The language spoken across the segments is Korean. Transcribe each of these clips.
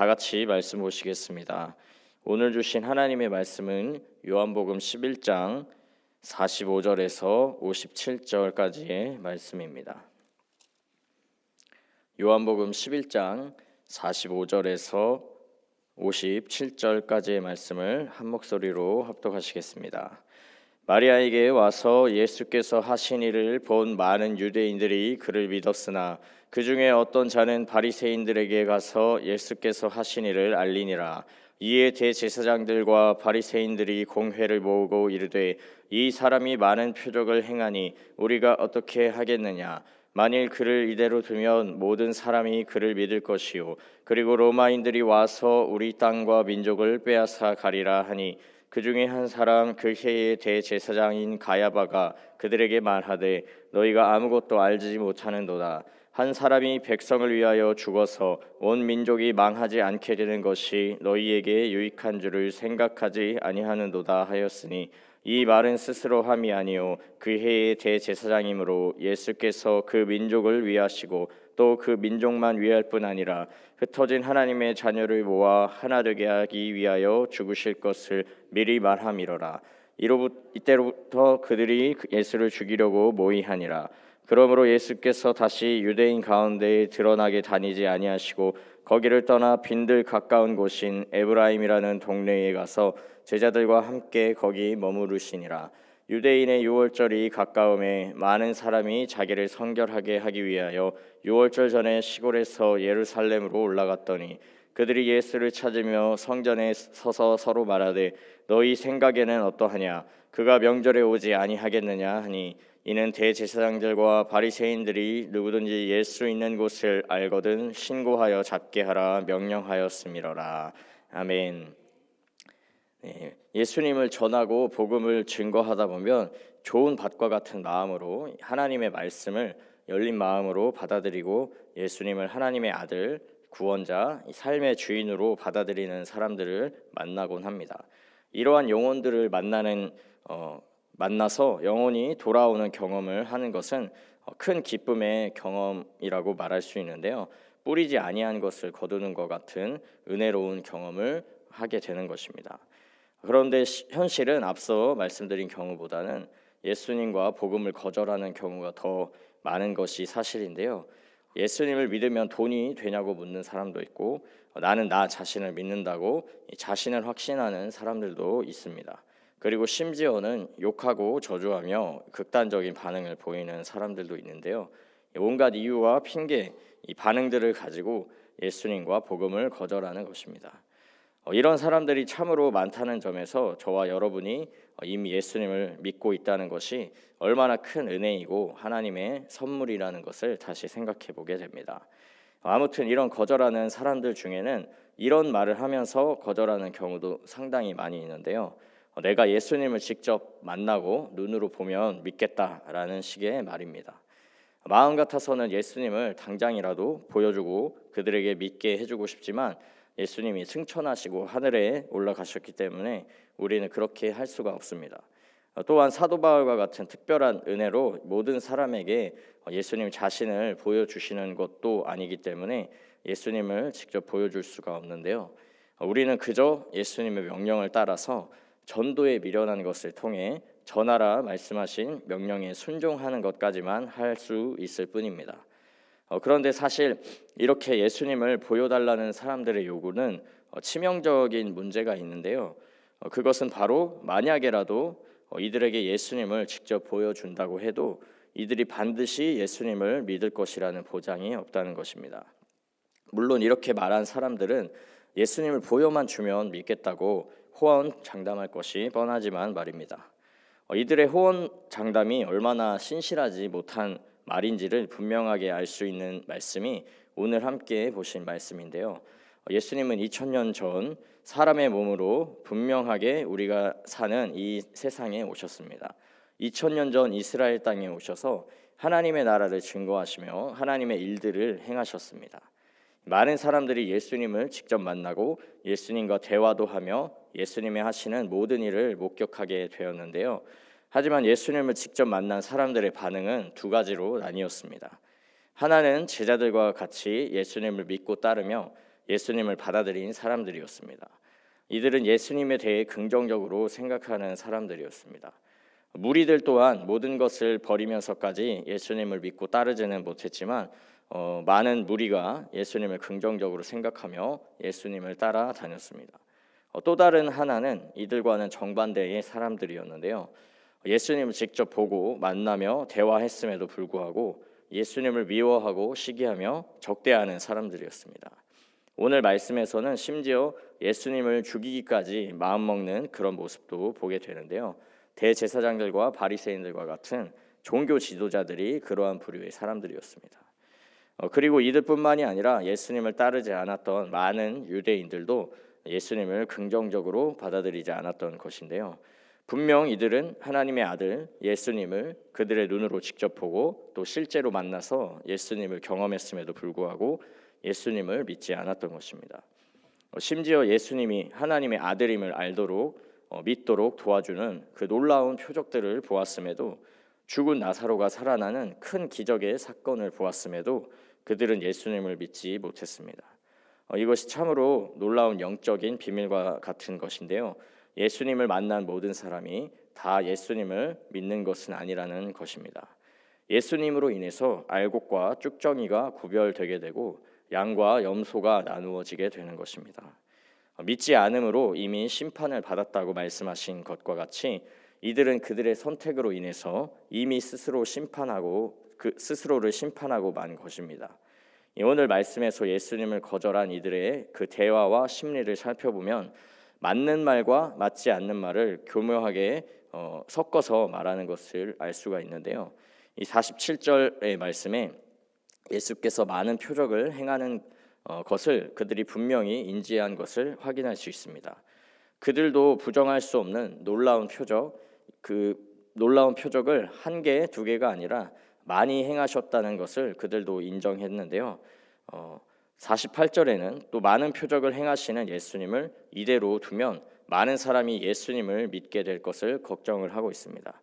다 같이 말씀 보시겠습니다. 오늘 주신 하나님의 말씀은 요한복음 11장 45절에서 57절까지의 말씀입니다. 요한복음 11장 45절에서 57절까지의 말씀을 한 목소리로 합독하시겠습니다. 마리아에게 와서 예수께서 하신 일을 본 많은 유대인들이 그를 믿었으나 그 중에 어떤 자는 바리새인들에게 가서 예수께서 하신 일을 알리니라. 이에 대제사장들과 바리새인들이 공회를 모으고 이르되 이 사람이 많은 표적을 행하니 우리가 어떻게 하겠느냐. 만일 그를 이대로 두면 모든 사람이 그를 믿을 것이요 그리고 로마인들이 와서 우리 땅과 민족을 빼앗아 가리라 하니 그 중에 한 사람 그 해의 대제사장인 가야바가 그들에게 말하되 너희가 아무것도 알지 못하는도다. 한 사람이 백성을 위하여 죽어서 온 민족이 망하지 않게 되는 것이 너희에게 유익한 줄을 생각하지 아니하는도다 하였으니 이 말은 스스로 함이 아니요 그 해의 대제사장이므로 예수께서 그 민족을 위하시고 또 그 민족만 위할 뿐 아니라 흩어진 하나님의 자녀를 모아 하나 되게 하기 위하여 죽으실 것을 미리 말함이로라. 이때로부터 그들이 예수를 죽이려고 모의하니라. 그러므로 예수께서 다시 유대인 가운데에 드러나게 다니지 아니하시고 거기를 떠나 빈들 가까운 곳인 에브라임이라는 동네에 가서 제자들과 함께 거기 머무르시니라. 유대인의 유월절이 가까움에 많은 사람이 자기를 성결하게 하기 위하여 유월절 전에 시골에서 예루살렘으로 올라갔더니 그들이 예수를 찾으며 성전에 서서 서로 말하되 너희 생각에는 어떠하냐. 그가 명절에 오지 아니하겠느냐 하니 이는 대제사장들과 바리새인들이 누구든지 예수 있는 곳을 알거든 신고하여 잡게 하라 명령하였음이로라. 아멘. 예수님을 전하고 복음을 증거하다 보면 좋은 밭과 같은 마음으로 하나님의 말씀을 열린 마음으로 받아들이고 예수님을 하나님의 아들, 구원자, 삶의 주인으로 받아들이는 사람들을 만나곤 합니다. 이러한 영혼들을 만나서 영혼이 돌아오는 경험을 하는 것은 큰 기쁨의 경험이라고 말할 수 있는데요. 뿌리지 아니한 것을 거두는 것 같은 은혜로운 경험을 하게 되는 것입니다. 그런데 현실은 앞서 말씀드린 경우보다는 예수님과 복음을 거절하는 경우가 더 많은 것이 사실인데요. 예수님을 믿으면 돈이 되냐고 묻는 사람도 있고 나는 나 자신을 믿는다고 자신을 확신하는 사람들도 있습니다. 그리고 심지어는 욕하고 저주하며 극단적인 반응을 보이는 사람들도 있는데요. 온갖 이유와 핑계, 이 반응들을 가지고 예수님과 복음을 거절하는 것입니다. 이런 사람들이 참으로 많다는 점에서 저와 여러분이 이미 예수님을 믿고 있다는 것이 얼마나 큰 은혜이고 하나님의 선물이라는 것을 다시 생각해 보게 됩니다. 아무튼 이런 거절하는 사람들 중에는 이런 말을 하면서 거절하는 경우도 상당히 많이 있는데요. 내가 예수님을 직접 만나고 눈으로 보면 믿겠다라는 식의 말입니다. 마음 같아서는 예수님을 당장이라도 보여주고 그들에게 믿게 해주고 싶지만 예수님이 승천하시고 하늘에 올라가셨기 때문에 우리는 그렇게 할 수가 없습니다. 또한 사도 바울과 같은 특별한 은혜로 모든 사람에게 예수님 자신을 보여주시는 것도 아니기 때문에 예수님을 직접 보여줄 수가 없는데요. 우리는 그저 예수님의 명령을 따라서 전도에 미련한 것을 통해 전하라 말씀하신 명령에 순종하는 것까지만 할 수 있을 뿐입니다. 그런데 사실 이렇게 예수님을 보여달라는 사람들의 요구는 치명적인 문제가 있는데요. 그것은 바로 만약에라도 이들에게 예수님을 직접 보여준다고 해도 이들이 반드시 예수님을 믿을 것이라는 보장이 없다는 것입니다. 물론 이렇게 말한 사람들은 예수님을 보여만 주면 믿겠다고 호언장담할 것이 뻔하지만 말입니다. 이들의 호언장담이 얼마나 신실하지 못한 말인지를 분명하게 알 수 있는 말씀이 오늘 함께 보신 말씀인데요. 예수님은 2000년 전 사람의 몸으로 분명하게 우리가 사는 이 세상에 오셨습니다. 2000년 전 이스라엘 땅에 오셔서 하나님의 나라를 증거하시며 하나님의 일들을 행하셨습니다. 많은 사람들이 예수님을 직접 만나고 예수님과 대화도 하며 예수님의 하시는 모든 일을 목격하게 되었는데요. 하지만 예수님을 직접 만난 사람들의 반응은 두 가지로 나뉘었습니다. 하나는 제자들과 같이 예수님을 믿고 따르며 예수님을 받아들인 사람들이었습니다. 이들은 예수님에 대해 긍정적으로 생각하는 사람들이었습니다. 무리들 또한 모든 것을 버리면서까지 예수님을 믿고 따르지는 못했지만 많은 무리가 예수님을 긍정적으로 생각하며 예수님을 따라 다녔습니다. 또 다른 하나는 이들과는 정반대의 사람들이었는데요. 예수님을 직접 보고 만나며 대화했음에도 불구하고 예수님을 미워하고 시기하며 적대하는 사람들이었습니다. 오늘 말씀에서는 심지어 예수님을 죽이기까지 마음먹는 그런 모습도 보게 되는데요. 대제사장들과 바리새인들과 같은 종교 지도자들이 그러한 부류의 사람들이었습니다. 그리고 이들뿐만이 아니라 예수님을 따르지 않았던 많은 유대인들도 예수님을 긍정적으로 받아들이지 않았던 것인데요. 분명 이들은 하나님의 아들 예수님을 그들의 눈으로 직접 보고 또 실제로 만나서 예수님을 경험했음에도 불구하고 예수님을 믿지 않았던 것입니다. 심지어 예수님이 하나님의 아들임을 알도록 믿도록 도와주는 그 놀라운 표적들을 보았음에도, 죽은 나사로가 살아나는 큰 기적의 사건을 보았음에도 그들은 예수님을 믿지 못했습니다. 이것이 참으로 놀라운 영적인 비밀과 같은 것인데요. 예수님을 만난 모든 사람이 다 예수님을 믿는 것은 아니라는 것입니다. 예수님으로 인해서 알곡과 쭉정이가 구별되게 되고 양과 염소가 나누어지게 되는 것입니다. 믿지 않음으로 이미 심판을 받았다고 말씀하신 것과 같이 이들은 그들의 선택으로 인해서 이미 스스로를 심판하고 만 것입니다. 오늘 말씀에서 예수님을 거절한 이들의 그 대화와 심리를 살펴보면 맞는 말과 맞지 않는 말을 교묘하게 섞어서 말하는 것을 알 수가 있는데요. 이 47절의 말씀에 예수께서 많은 표적을 행하는 것을 그들이 분명히 인지한 것을 확인할 수 있습니다. 그들도 부정할 수 없는 놀라운 표적, 그 놀라운 표적을 한 개, 두 개가 아니라 많이 행하셨다는 것을 그들도 인정했는데요. 48절에는 또 많은 표적을 행하시는 예수님을 이대로 두면 많은 사람이 예수님을 믿게 될 것을 걱정을 하고 있습니다.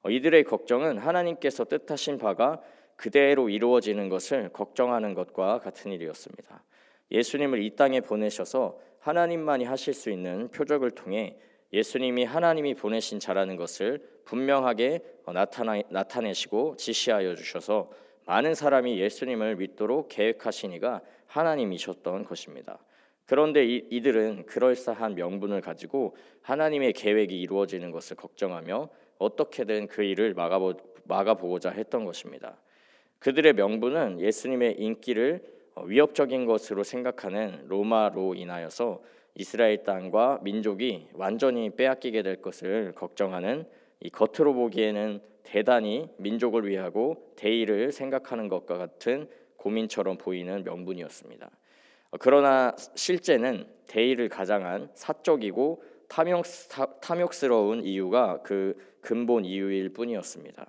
이들의 걱정은 하나님께서 뜻하신 바가 그대로 이루어지는 것을 걱정하는 것과 같은 일이었습니다. 예수님을 이 땅에 보내셔서 하나님만이 하실 수 있는 표적을 통해 예수님이 하나님이 보내신 자라는 것을 분명하게 나타내시고 지시하여 주셔서 많은 사람이 예수님을 믿도록 계획하신 이가 하나님이셨던 것입니다. 그런데 이들은 그럴싸한 명분을 가지고 하나님의 계획이 이루어지는 것을 걱정하며 어떻게든 그 일을 막아보고자 했던 것입니다. 그들의 명분은 예수님의 인기를 위협적인 것으로 생각하는 로마로 인하여서 이스라엘 땅과 민족이 완전히 빼앗기게 될 것을 걱정하는, 이 겉으로 보기에는 대단히 민족을 위하고 대의를 생각하는 것과 같은 고민처럼 보이는 명분이었습니다. 그러나 실제는 대의를 가장한 사적이고 탐욕스러운 이유가 그 근본 이유일 뿐이었습니다.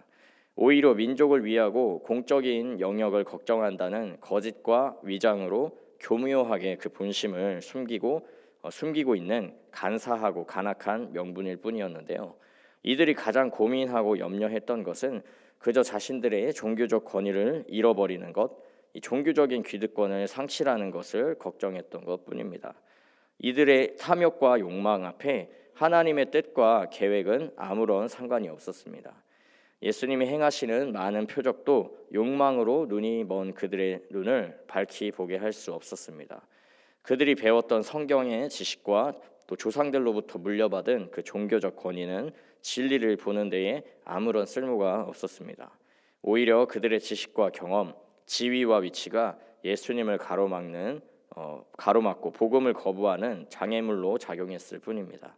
오히려 민족을 위하고 공적인 영역을 걱정한다는 거짓과 위장으로 교묘하게 그 본심을 숨기고 있는 간사하고 간악한 명분일 뿐이었는데요. 이들이 가장 고민하고 염려했던 것은 그저 자신들의 종교적 권위를 잃어버리는 것, 이 종교적인 기득권을 상실하는 것을 걱정했던 것뿐입니다. 이들의 탐욕과 욕망 앞에 하나님의 뜻과 계획은 아무런 상관이 없었습니다. 예수님이 행하시는 많은 표적도 욕망으로 눈이 먼 그들의 눈을 밝히 보게 할 수 없었습니다. 그들이 배웠던 성경의 지식과 또 조상들로부터 물려받은 그 종교적 권위는 진리를 보는 데에 아무런 쓸모가 없었습니다. 오히려 그들의 지식과 경험, 지위와 위치가 예수님을 가로막고 복음을 거부하는 장애물로 작용했을 뿐입니다.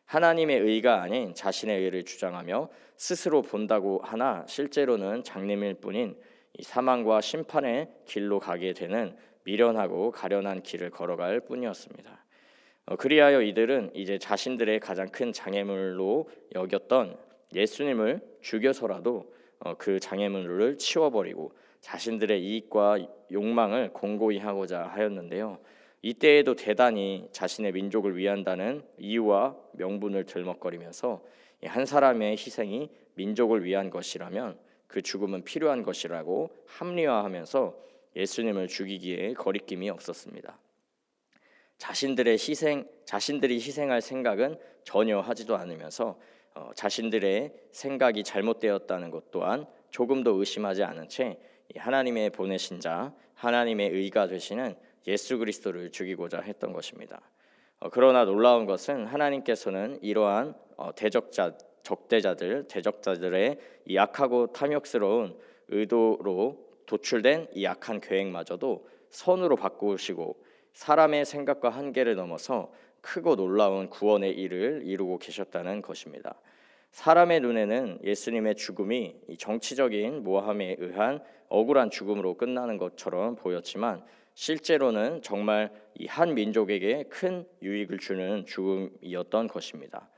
하나님의 의가 아닌 자신의 의를 주장하며 스스로 본다고 하나 실제로는 장님일 뿐인 이 사망과 심판의 길로 가게 되는 미련하고 가련한 길을 걸어갈 뿐이었습니다. 그리하여 이들은 이제 자신들의 가장 큰 장애물로 여겼던 예수님을 죽여서라도 그 장애물을 치워버리고 자신들의 이익과 욕망을 공고히 하고자 하였는데요. 이때에도 대단히 자신의 민족을 위한다는 이유와 명분을 들먹거리면서 한 사람의 희생이 민족을 위한 것이라면 그 죽음은 필요한 것이라고 합리화하면서 예수님을 죽이기에 거리낌이 없었습니다. 자신들이 희생할 생각은 전혀 하지도 않으면서 자신들의 생각이 잘못되었다는 것 또한 조금도 의심하지 않은 채 하나님의 보내신 자, 하나님의 의가 되시는 예수 그리스도를 죽이고자 했던 것입니다. 그러나 놀라운 것은 하나님께서는 이러한 대적자들의 이 악하고 탐욕스러운 의도로 도출된 이 악한 계획마저도 선으로 바꾸시고 사람의 생각과 한계를 넘어서 크고 놀라운 구원의 일을 이루고 계셨다는 것입니다. 사람의 눈에는 예수님의 죽음이 정치적인 모함에 의한 억울한 죽음으로 끝나는 것처럼 보였지만 실제로는 정말 이 한 민족에게 큰 유익을 주는 죽음이었던 것입니다.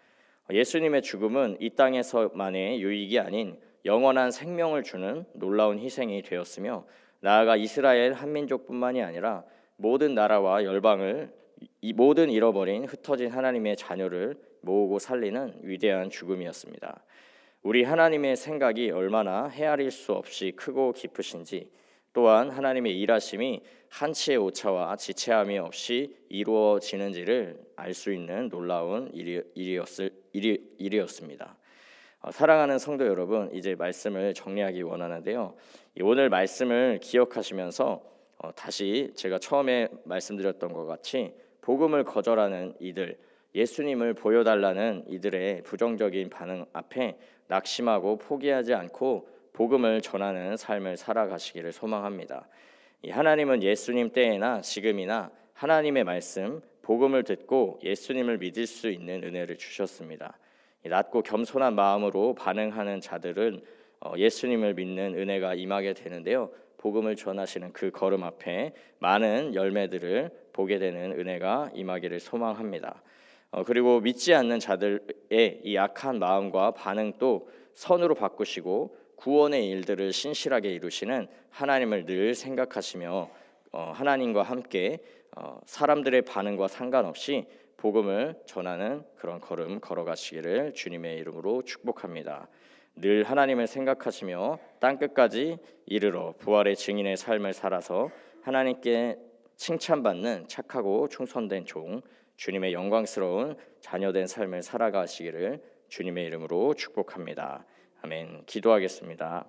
예수님의 죽음은 이 땅에서만의 유익이 아닌 영원한 생명을 주는 놀라운 희생이 되었으며 나아가 이스라엘 한민족뿐만이 아니라 모든 나라와 열방을 모든 잃어버린 흩어진 하나님의 자녀를 모으고 살리는 위대한 죽음이었습니다. 우리 하나님의 생각이 얼마나 헤아릴 수 없이 크고 깊으신지 또한 하나님의 일하심이 한치의 오차와 지체함이 없이 이루어지는지를 알 수 있는 놀라운 일이었습니다. 사랑하는 성도 여러분, 이제 말씀을 정리하기 원하는데요. 오늘 말씀을 기억하시면서 다시 제가 처음에 말씀드렸던 것 같이 복음을 거절하는 이들, 예수님을 보여달라는 이들의 부정적인 반응 앞에 낙심하고 포기하지 않고 복음을 전하는 삶을 살아가시기를 소망합니다. 하나님은 예수님 때에나 지금이나 하나님의 말씀, 복음을 듣고 예수님을 믿을 수 있는 은혜를 주셨습니다. 낮고 겸손한 마음으로 반응하는 자들은 예수님을 믿는 은혜가 임하게 되는데요. 복음을 전하시는 그 걸음 앞에 많은 열매들을 보게 되는 은혜가 임하기를 소망합니다. 그리고 믿지 않는 자들의 이 악한 마음과 반응도 선으로 바꾸시고 구원의 일들을 신실하게 이루시는 하나님을 늘 생각하시며 하나님과 함께 사람들의 반응과 상관없이 복음을 전하는 그런 걸음 걸어가시기를 주님의 이름으로 축복합니다. 늘 하나님을 생각하시며 땅끝까지 이르러 부활의 증인의 삶을 살아서 하나님께 칭찬받는 착하고 충성된 종, 주님의 영광스러운 자녀된 삶을 살아가시기를 주님의 이름으로 축복합니다. 아멘. 기도하겠습니다.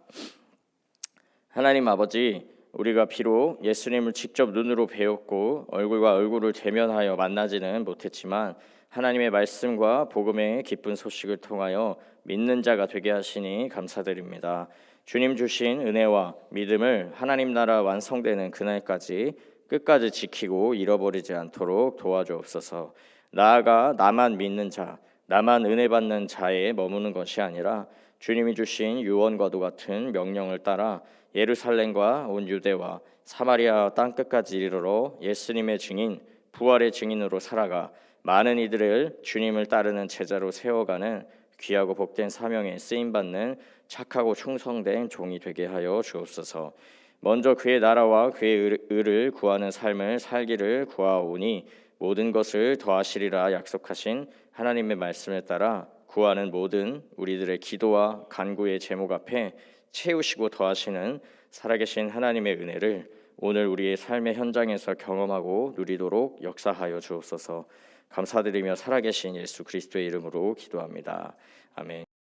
하나님 아버지, 우리가 비록 예수님을 직접 눈으로 배웠고 얼굴과 얼굴을 대면하여 만나지는 못했지만 하나님의 말씀과 복음의 기쁜 소식을 통하여 믿는 자가 되게 하시니 감사드립니다. 주님 주신 은혜와 믿음을 하나님 나라 완성되는 그날까지 끝까지 지키고 잃어버리지 않도록 도와주옵소서. 나아가 나만 믿는 자, 나만 은혜 받는 자에 머무는 것이 아니라 주님이 주신 유언과도 같은 명령을 따라 예루살렘과 온 유대와 사마리아 땅끝까지 이르러 예수님의 증인, 부활의 증인으로 살아가 많은 이들을 주님을 따르는 제자로 세워가는 귀하고 복된 사명에 쓰임받는 착하고 충성된 종이 되게 하여 주옵소서. 먼저 그의 나라와 그의 의를 구하는 삶을 살기를 구하오니 모든 것을 더하시리라 약속하신 하나님의 말씀에 따라 구하는 모든 우리들의 기도와 간구의 제목 앞에 채우시고 더하시는 살아계신 하나님의 은혜를 오늘 우리의 삶의 현장에서 경험하고 누리도록 역사하여 주옵소서. 감사드리며 살아계신 예수 그리스도의 이름으로 기도합니다. 아멘.